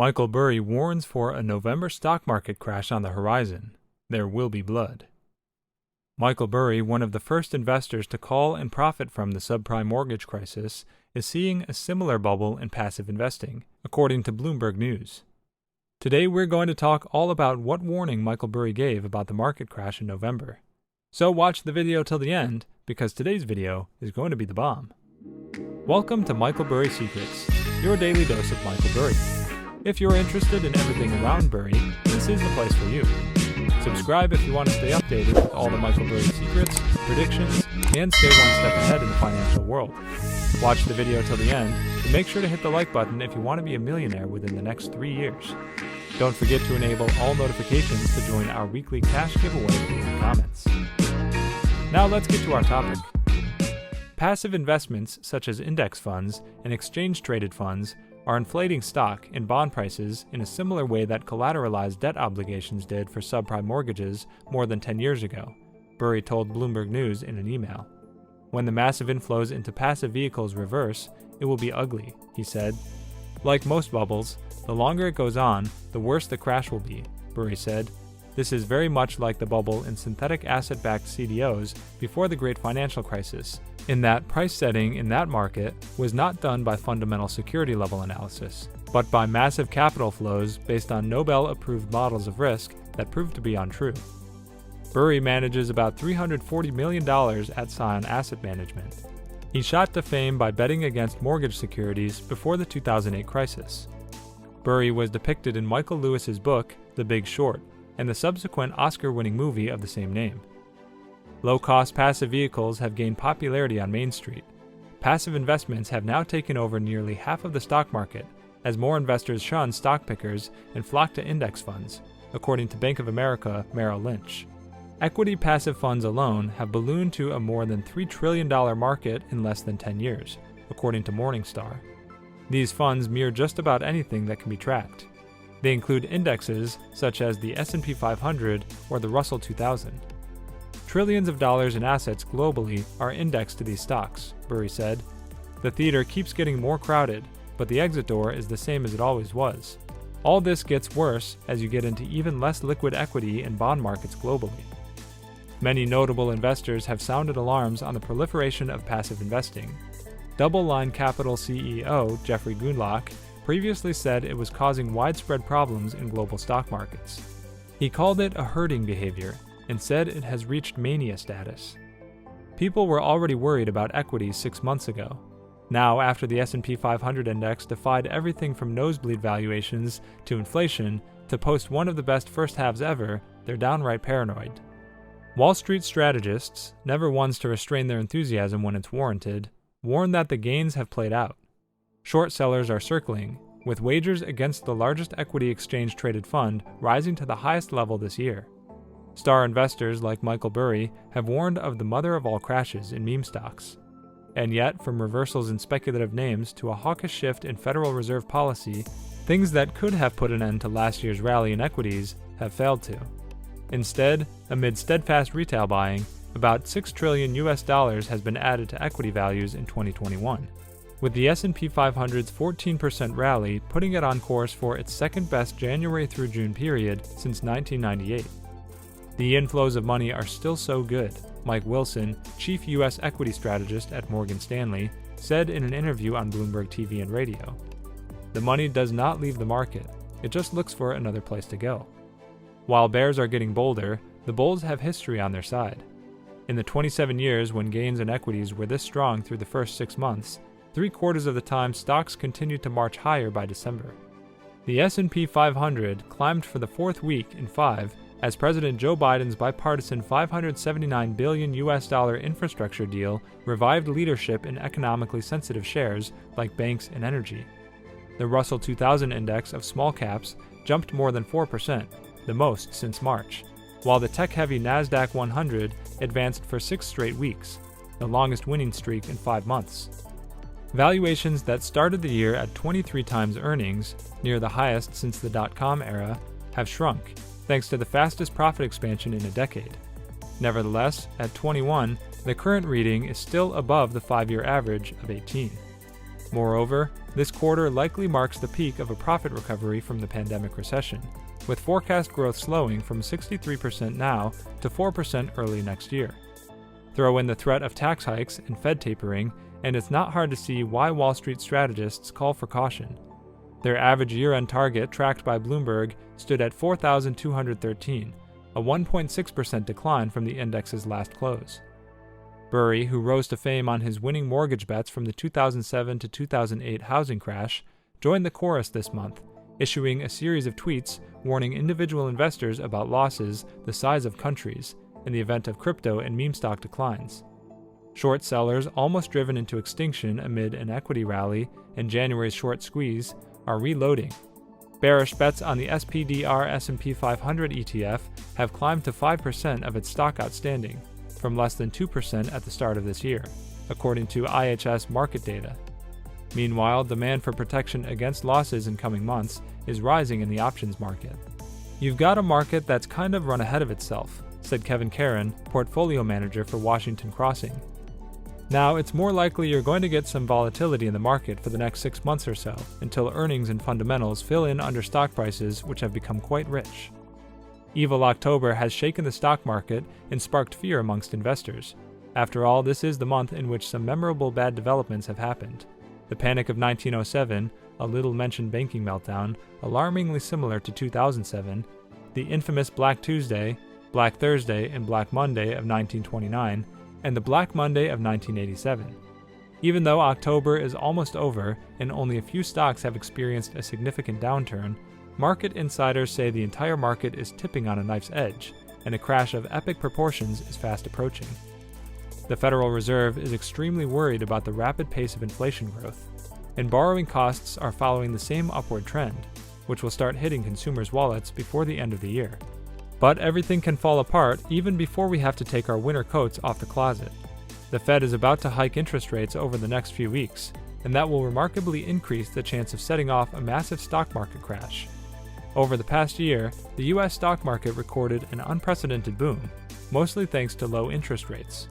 Michael Burry warns for a November stock market crash on the horizon. There will be blood. Michael Burry, one of the first investors to call and profit from the subprime mortgage crisis, is seeing a similar bubble in passive investing, according to Bloomberg News. Today we're going to talk all about what warning Michael Burry gave about the market crash in November. So watch the video till the end, because today's video is going to be the bomb. Welcome to Michael Burry Secrets, your daily dose of Michael Burry. If you're interested in everything around Burry, this is the place for you. Subscribe if you want to stay updated with all the Michael Burry secrets, predictions, and stay one step ahead in the financial world. Watch the video till the end, and make sure to hit the like button if you want to be a millionaire within the next 3 years. Don't forget to enable all notifications to join our weekly cash giveaway in the comments. Now let's get to our topic. Passive investments such as index funds and exchange-traded funds are inflating stock and bond prices in a similar way that collateralized debt obligations did for subprime mortgages more than 10 years ago, Burry told Bloomberg News in an email. When the massive inflows into passive vehicles reverse, it will be ugly, he said. Like most bubbles, the longer it goes on, the worse the crash will be, Burry said. This is very much like the bubble in synthetic asset-backed CDOs before the Great Financial Crisis, in that price setting in that market was not done by fundamental security level analysis, but by massive capital flows based on Nobel-approved models of risk that proved to be untrue. Burry manages about $340 million at Scion Asset Management. He shot to fame by betting against mortgage securities before the 2008 crisis. Burry was depicted in Michael Lewis's book, The Big Short, and the subsequent Oscar-winning movie of the same name. Low-cost passive vehicles have gained popularity on Main Street. Passive investments have now taken over nearly half of the stock market, as more investors shun stock pickers and flock to index funds, according to Bank of America Merrill Lynch. Equity passive funds alone have ballooned to a more than $3 trillion market in less than 10 years, according to Morningstar. These funds mirror just about anything that can be tracked. They include indexes such as the S&P 500 or the Russell 2000. Trillions of dollars in assets globally are indexed to these stocks, Burry said. The theater keeps getting more crowded, but the exit door is the same as it always was. All this gets worse as you get into even less liquid equity and bond markets globally. Many notable investors have sounded alarms on the proliferation of passive investing. DoubleLine Capital CEO Jeffrey Gundlach previously said it was causing widespread problems in global stock markets. He called it a herding behavior and said it has reached mania status. People were already worried about equities 6 months ago. Now, after the S&P 500 index defied everything from nosebleed valuations to inflation to post one of the best first halves ever, they're downright paranoid. Wall Street strategists, never ones to restrain their enthusiasm when it's warranted, warn that the gains have played out. Short sellers are circling, with wagers against the largest equity exchange-traded fund rising to the highest level this year. Star investors like Michael Burry have warned of the mother of all crashes in meme stocks. And yet, from reversals in speculative names to a hawkish shift in Federal Reserve policy, things that could have put an end to last year's rally in equities have failed to. Instead, amid steadfast retail buying, about $6 trillion has been added to equity values in 2021. With the S&P 500's 14% rally putting it on course for its second-best January through June period since 1998. The inflows of money are still so good, Mike Wilson, chief U.S. equity strategist at Morgan Stanley, said in an interview on Bloomberg TV and radio. The money does not leave the market, it just looks for another place to go. While bears are getting bolder, the bulls have history on their side. In the 27 years when gains in equities were this strong through the first 6 months, 3/4 of the time stocks continued to march higher by December. The S&P 500 climbed for the fourth week in 5 as President Joe Biden's bipartisan $579 billion infrastructure deal revived leadership in economically sensitive shares like banks and energy. The Russell 2000 index of small caps jumped more than 4%, the most since March, while the tech-heavy NASDAQ 100 advanced for 6 straight weeks, the longest winning streak in 5 months. Valuations that started the year at 23 times earnings, near the highest since the dot-com era, have shrunk, thanks to the fastest profit expansion in a decade. Nevertheless, at 21, the current reading is still above the 5-year average of 18. Moreover, this quarter likely marks the peak of a profit recovery from the pandemic recession, with forecast growth slowing from 63% now to 4% early next year. Throw in the threat of tax hikes and Fed tapering, and it's not hard to see why Wall Street strategists call for caution. Their average year-end target, tracked by Bloomberg, stood at 4,213, a 1.6% decline from the index's last close. Burry, who rose to fame on his winning mortgage bets from the 2007 to 2008 housing crash, joined the chorus this month, issuing a series of tweets warning individual investors about losses the size of countries in the event of crypto and meme stock declines. Short sellers, almost driven into extinction amid an equity rally and January's short squeeze, are reloading. Bearish bets on the SPDR S&P 500 ETF have climbed to 5% of its stock outstanding, from less than 2% at the start of this year, according to IHS market data. Meanwhile, demand for protection against losses in coming months is rising in the options market. "You've got a market that's kind of run ahead of itself," said Kevin Caron, portfolio manager for Washington Crossing. "Now, it's more likely you're going to get some volatility in the market for the next 6 months or so, until earnings and fundamentals fill in under stock prices which have become quite rich." Evil October has shaken the stock market and sparked fear amongst investors. After all, this is the month in which some memorable bad developments have happened. The Panic of 1907, a little-mentioned banking meltdown, alarmingly similar to 2007, the infamous Black Tuesday, Black Thursday, and Black Monday of 1929, and the Black Monday of 1987. Even though October is almost over and only a few stocks have experienced a significant downturn, market insiders say the entire market is tipping on a knife's edge, and a crash of epic proportions is fast approaching. The Federal Reserve is extremely worried about the rapid pace of inflation growth, and borrowing costs are following the same upward trend, which will start hitting consumers' wallets before the end of the year. But everything can fall apart even before we have to take our winter coats off the closet. The Fed is about to hike interest rates over the next few weeks, and that will remarkably increase the chance of setting off a massive stock market crash. Over the past year, the U.S. stock market recorded an unprecedented boom, mostly thanks to low interest rates.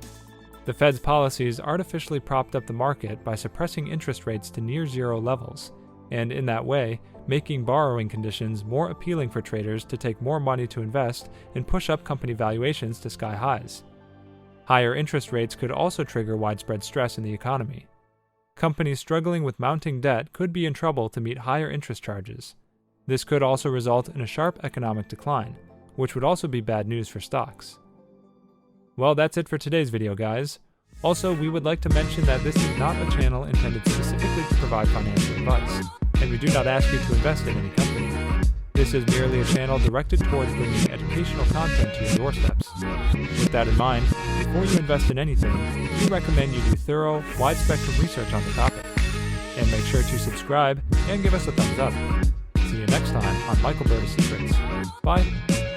The Fed's policies artificially propped up the market by suppressing interest rates to near zero levels, and in that way, making borrowing conditions more appealing for traders to take more money to invest and push up company valuations to sky highs. Higher interest rates could also trigger widespread stress in the economy. Companies struggling with mounting debt could be in trouble to meet higher interest charges. This could also result in a sharp economic decline, which would also be bad news for stocks. Well, that's it for today's video, guys. Also, we would like to mention that this is not a channel intended specifically to provide financial advice, and we do not ask you to invest in any company. This is merely a channel directed towards bringing educational content to your doorsteps. With that in mind, before you invest in anything, we recommend you do thorough, wide-spectrum research on the topic. And make sure to subscribe and give us a thumbs up. See you next time on Michael Burry Secrets. Bye.